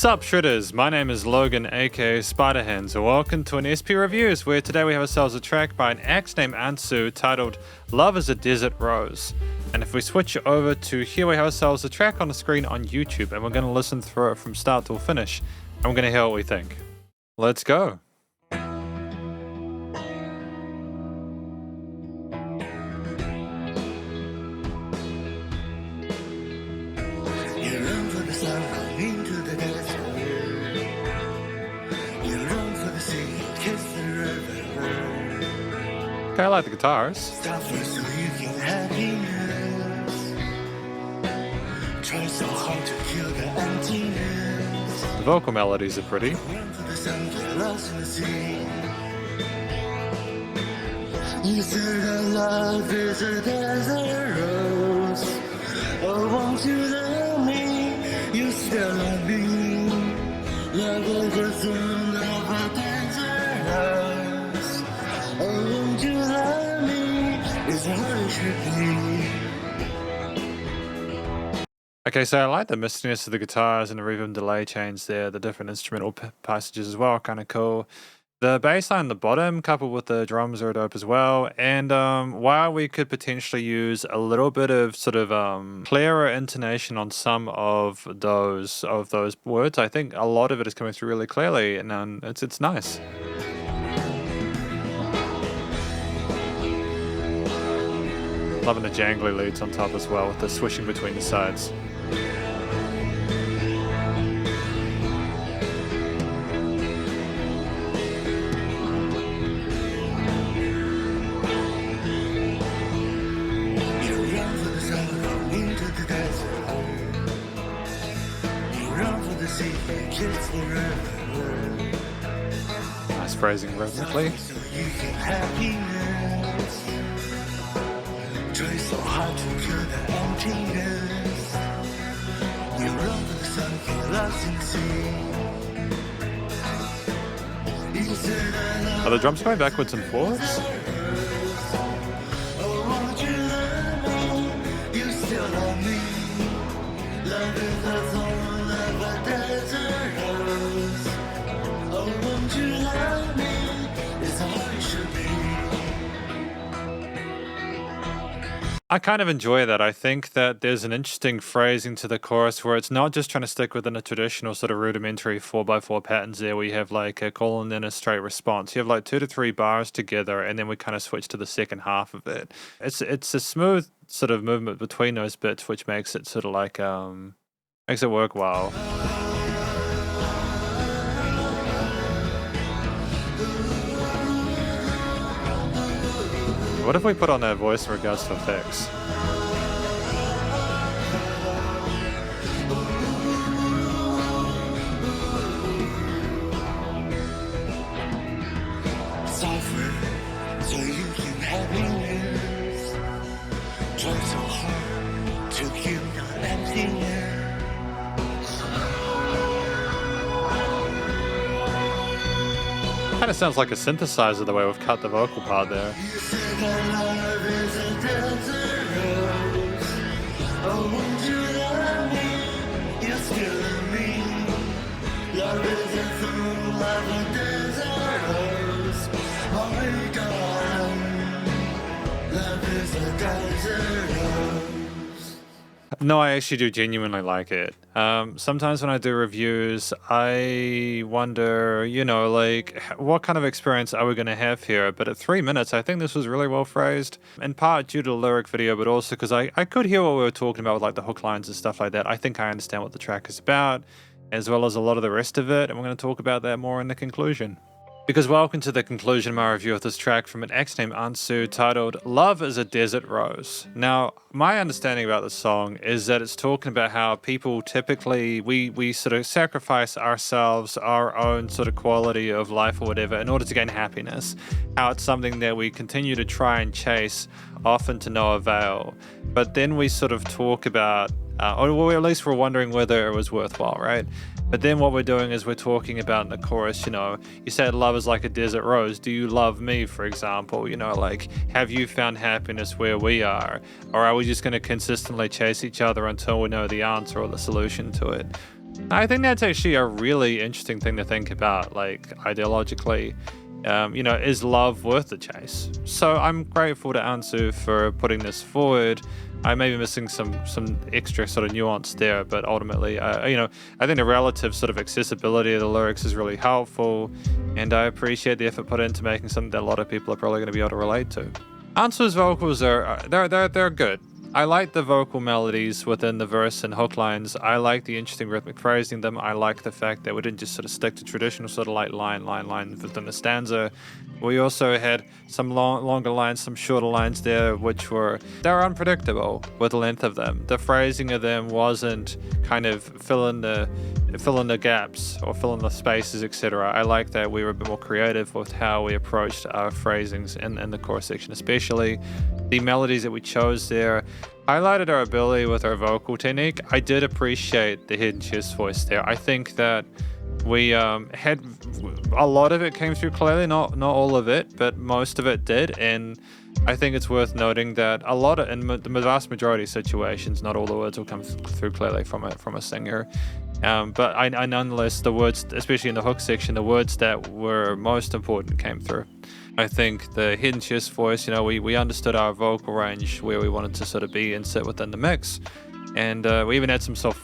Sup Shredders, my name is Logan aka Spiderhands and welcome to an SP Reviews where today we have ourselves a track by an act named Antzu titled Love is a Desert Rose. And if we switch over to here we have ourselves a track on the screen on YouTube and we're going to listen through it from start to finish and we're going to hear what we think. Let's go! Into the desert, you run for the sea, kiss the river. Okay, I like the guitars. Suffer so you can happiness. Try so hard to kill the emptiness. The vocal melodies are pretty. Run for the sun, get lost in the sea. You said that love is a desert rose. Oh, won't you love me? You still love me. Love is a sun of a desert rose. Oh, won't you love me? It's how it should be. Okay, so I like the mistiness of the guitars and the reverb and delay change there, the different instrumental passages as well, kind of cool. The bass line on the bottom, coupled with the drums, are dope as well. And while we could potentially use a little bit of sort of clearer intonation on some of those words, I think a lot of it is coming through really clearly, and it's nice. Loving the jangly leads on top as well, with the swishing between the sides. Nice phrasing rhythmically. Try so hard to kill the emptiness. You run for the sun, get lost in the sea. Are the drums going backwards and forwards? Oh, won't you love me? You still love me. Love is the soul of a desert rose. Oh, won't you love me? It's how it should be. I kind of enjoy that. I think that there's an interesting phrasing to the chorus where it's not just trying to stick within a traditional sort of rudimentary 4x4 patterns there where you have like a call and then a straight response. You have like 2 to 3 bars together and then we kind of switch to the second half of it. It's a smooth sort of movement between those bits which makes it sort of like makes it work well. What if we put on their voice in regards to effects? Suffer so you can happiness. Try so hard to kill the emptiness. Kind of sounds like a synthesizer the way we've cut the vocal part there. You said that love is a desert rose. Oh, won't you love me? You still love me. Love is a fool of a desert rose. Oh, my God. Love is a desert rose. No, I actually do genuinely like it. Sometimes when I do reviews, I wonder, you know, like, what kind of experience are we going to have here? But at 3 minutes, I think this was really well phrased, in part due to the lyric video, but also because I could hear what we were talking about with, like, the hook lines and stuff like that. I think I understand what the track is about, as well as a lot of the rest of it, and we're going to talk about that more in the conclusion. Because welcome to the conclusion of my review of this track from an act named Antzu titled Love is a Desert Rose. Now, my understanding about this song is that it's talking about how people typically, we sort of sacrifice ourselves, our own sort of quality of life or whatever in order to gain happiness. How it's something that we continue to try and chase, often to no avail. But then we sort of talk about, or at least we're wondering whether it was worthwhile, right? But then what we're doing is we're talking about in the chorus, you know, you said love is like a desert rose. Do you love me, for example? You know, like, have you found happiness where we are? Or are we just going to consistently chase each other until we know the answer or the solution to it? I think that's actually a really interesting thing to think about, like ideologically. Is love worth the chase? So I'm grateful to Antzu for putting this forward. I may be missing some extra sort of nuance there, but ultimately, I think the relative sort of accessibility of the lyrics is really helpful, and I appreciate the effort put into making something that a lot of people are probably going to be able to relate to. Antzu's vocals are they're good. I like the vocal melodies within the verse and hook lines. I like the interesting rhythmic phrasing them. I like the fact that we didn't just sort of stick to traditional sort of like line within the stanza. We also had some longer lines, some shorter lines there, they're unpredictable with the length of them. The phrasing of them wasn't kind of fill in the gaps or fill in the spaces, etc. I like that we were a bit more creative with how we approached our phrasings in the chorus section, especially. The melodies that we chose there highlighted our ability with our vocal technique. I did appreciate the hidden chest voice there. I think that we had a lot of it came through clearly, not all of it, but most of it did. And I think it's worth noting that in the vast majority of situations, not all the words will come through clearly from a singer. But I nonetheless, the words, especially in the hook section, the words that were most important came through. I think the hidden chest voice, we understood our vocal range where we wanted to sort of be and sit within the mix. And we even had some sort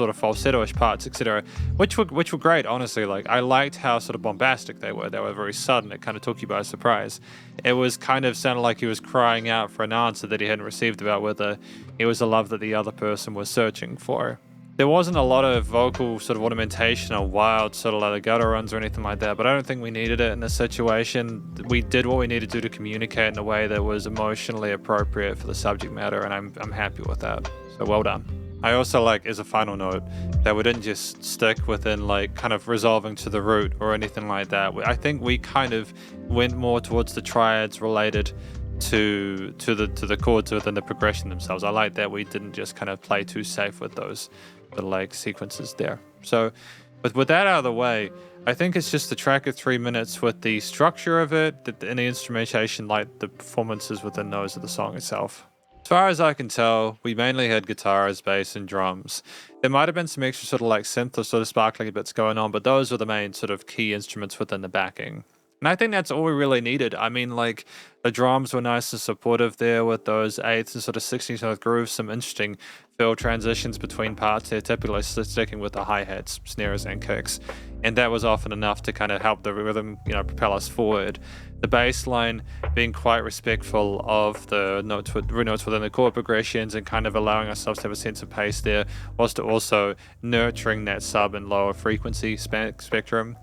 of falsetto-ish parts, etc., which were great, honestly. Like, I liked how sort of bombastic they were. They were very sudden. It kind of took you by surprise. It was kind of sounded like he was crying out for an answer that he hadn't received about whether it was a love that the other person was searching for. There wasn't a lot of vocal sort of ornamentation or wild sort of like gutter runs or anything like that, but I don't think we needed it in this situation. We did what we needed to do to communicate in a way that was emotionally appropriate for the subject matter, and I'm happy with that. So well done. I also like, as a final note, that we didn't just stick within like kind of resolving to the root or anything like that. I think we kind of went more towards the triads related to the chords within the progression themselves. I like that we didn't just kind of play too safe with those like sequences there. So with that out of the way, I think it's just the track of 3 minutes with the structure of it and the instrumentation, like the performances within those of the song itself. As far as I can tell, we mainly had guitars, bass, and drums. There might have been some extra sort of like synth or sort of sparkling bits going on, but those were the main sort of key instruments within the backing. And I think that's all we really needed. I mean, like, the drums were nice and supportive there with those 8th and sort of 16th grooves, some interesting fill transitions between parts there, typically sticking with the hi-hats, snares, and kicks. And that was often enough to kind of help the rhythm, propel us forward. The bass line being quite respectful of the notes within the chord progressions and kind of allowing ourselves to have a sense of pace there, whilst also nurturing that sub and lower frequency spectrum.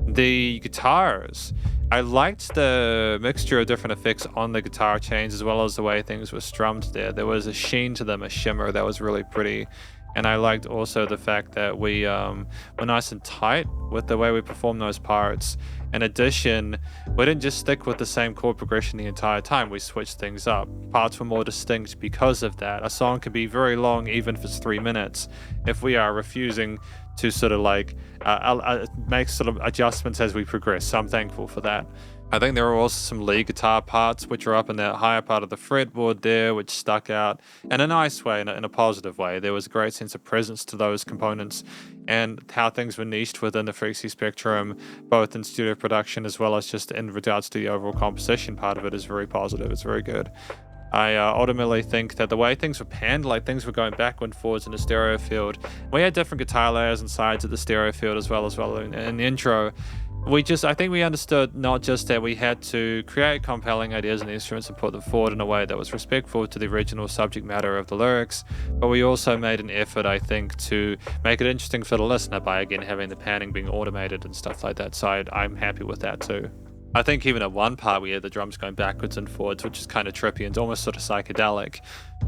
The guitars, I liked the mixture of different effects on the guitar chains as well as the way things were strummed there. There was a sheen to them, a shimmer that was really pretty. And I liked also the fact that we were nice and tight with the way we performed those parts. In addition, we didn't just stick with the same chord progression the entire time. We switched things up. Parts were more distinct because of that. A song can be very long, even if it's 3 minutes, if we are refusing to sort of like make sort of adjustments as we progress. So I'm thankful for that. I think there were also some lead guitar parts which are up in that higher part of the fretboard there, which stuck out in a nice way, in a positive way. There was a great sense of presence to those components and how things were niched within the frequency spectrum, both in studio production as well as just in regards to the overall composition part of it is very positive. It's very good. I ultimately think that the way things were panned, like things were going backward and forwards in the stereo field. We had different guitar layers and sides of the stereo field as well in the intro. I think we understood not just that we had to create compelling ideas and instruments and put them forward in a way that was respectful to the original subject matter of the lyrics, but we also made an effort, I think, to make it interesting for the listener by, again, having the panning being automated and stuff like that. So I'm happy with that too. I think even at one part we had the drums going backwards and forwards, which is kind of trippy and almost sort of psychedelic,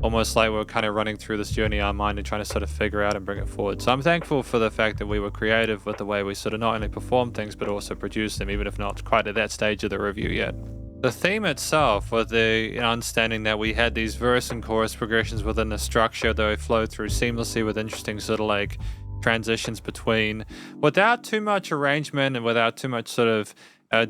almost like we were kind of running through this journey in our mind and trying to sort of figure out and bring it forward. So I'm thankful for the fact that we were creative with the way we sort of not only perform things but also produce them, even if not quite at that stage of the review yet. The theme itself, with the understanding that we had these verse and chorus progressions within the structure that we flowed through seamlessly with interesting sort of like transitions between, without too much arrangement and without too much sort of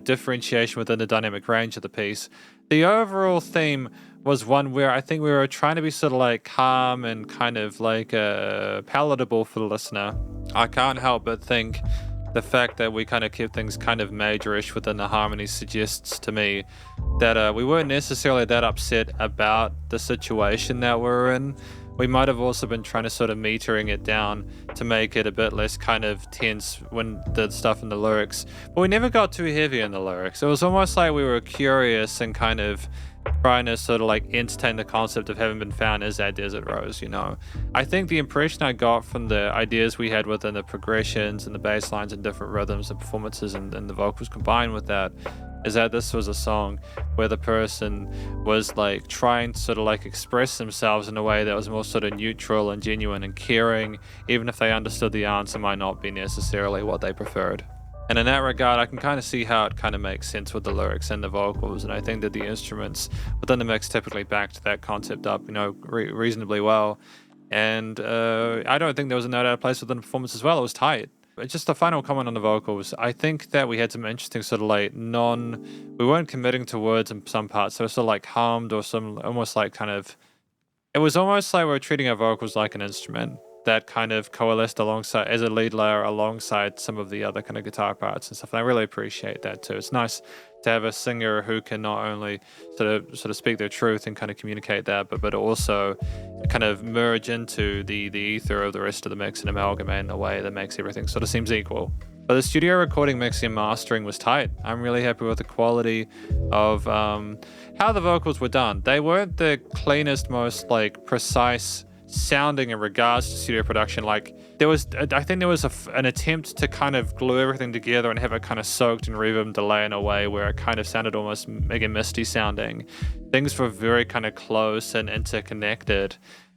differentiation within the dynamic range of the piece. The overall theme was one where I think we were trying to be sort of like calm and kind of like palatable for the listener. I can't help but think the fact that we kind of kept things kind of majorish within the harmonies suggests to me that we weren't necessarily that upset about the situation that we're in. We might have also been trying to sort of metering it down to make it a bit less kind of tense when the stuff in the lyrics. But we never got too heavy in the lyrics. It was almost like we were curious and kind of trying to sort of like entertain the concept of having been found as that desert rose, you know. I think the impression I got from the ideas we had within the progressions and the bass lines and different rhythms and performances and the vocals combined with that is that this was a song where the person was like trying to sort of like express themselves in a way that was more sort of neutral and genuine and caring, even if they understood the answer might not be necessarily what they preferred. And in that regard, I can kind of see how it kind of makes sense with the lyrics and the vocals, and I think that the instruments within the mix typically backed that concept up, you know, reasonably well. And I don't think there was a note out of place within the performance as well. It was tight. Just a final comment on the vocals. I think that we had some interesting sort of like we weren't committing to words in some parts, so it was sort of like hummed or some almost like kind of, it was almost like we were treating our vocals like an instrument that kind of coalesced alongside as a lead layer alongside some of the other kind of guitar parts and stuff. And I really appreciate that too. It's nice to have a singer who can not only sort of speak their truth and kind of communicate that, but also kind of merge into the ether of the rest of the mix and amalgamate in a way that makes everything sort of seems equal. But the studio recording, mixing, and mastering was tight. I'm really happy with the quality of how the vocals were done. They weren't the cleanest, most like precise sounding in regards to studio production. Like I think there was an attempt to kind of glue everything together and have it kind of soaked in reverb and delay in a way where it kind of sounded almost mega misty sounding. Things were very kind of close and interconnected,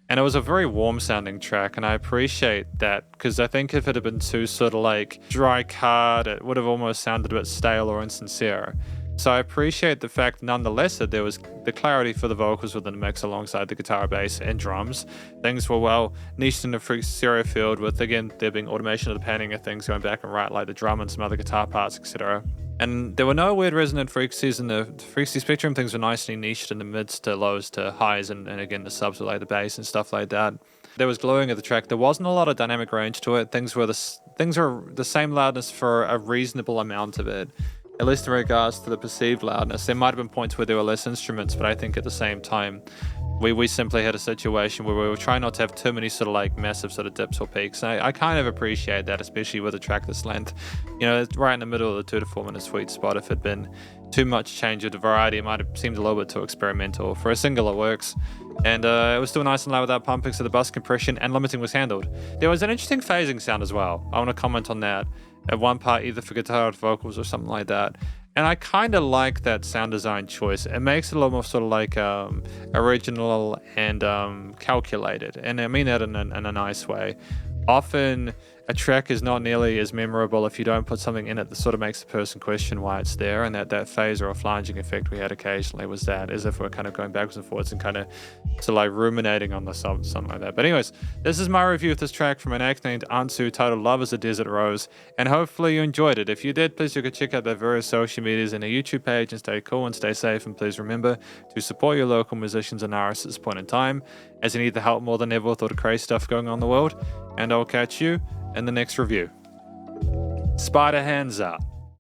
and it was a very warm sounding track, and I appreciate that, because I think if it had been too sort of like dry card, it would have almost sounded a bit stale or insincere. So I appreciate the fact, nonetheless, that there was the clarity for the vocals within the mix alongside the guitar, bass, and drums. Things were well niched in the stereo field, with, again, there being automation of the panning of things going back and right, like the drum and some other guitar parts, etc. And there were no weird resonant frequencies in the frequency spectrum. Things were nicely niched in the mids to lows to highs, and again, the subs were like the bass and stuff like that. There was glowing of the track. There wasn't a lot of dynamic range to it. Things were the same loudness for a reasonable amount of it, at least in regards to the perceived loudness. There might have been points where there were less instruments, but I think at the same time, we simply had a situation where we were trying not to have too many sort of like massive sort of dips or peaks. And I kind of appreciate that, especially with a track this length. You know, it's right in the middle of the 2 to 4 minute sweet spot. If it had been too much change of the variety, it might have seemed a little bit too experimental. For a single, it works. And it was still nice and loud without pumping, so the bus compression and limiting was handled. There was an interesting phasing sound as well. I want to comment on that. At one part, either for guitar or vocals or something like that. And I kind of like that sound design choice. It makes it a little more sort of like original and calculated. And I mean that in a nice way. Often a track is not nearly as memorable if you don't put something in it that sort of makes the person question why it's there. And that phaser or flanging effect we had occasionally was that, as if we're kind of going backwards and forwards and kind of like ruminating on the song, something like that. But anyways, this is my review of this track from an act named Antzu titled Love is a Desert Rose, and hopefully you enjoyed it. If you did, please you could check out their various social medias and their YouTube page, and stay cool and stay safe. And please remember to support your local musicians and artists at this point in time, as you need the help more than ever with all the crazy stuff going on in the world. And I'll catch you in the next review. Spiderhands out.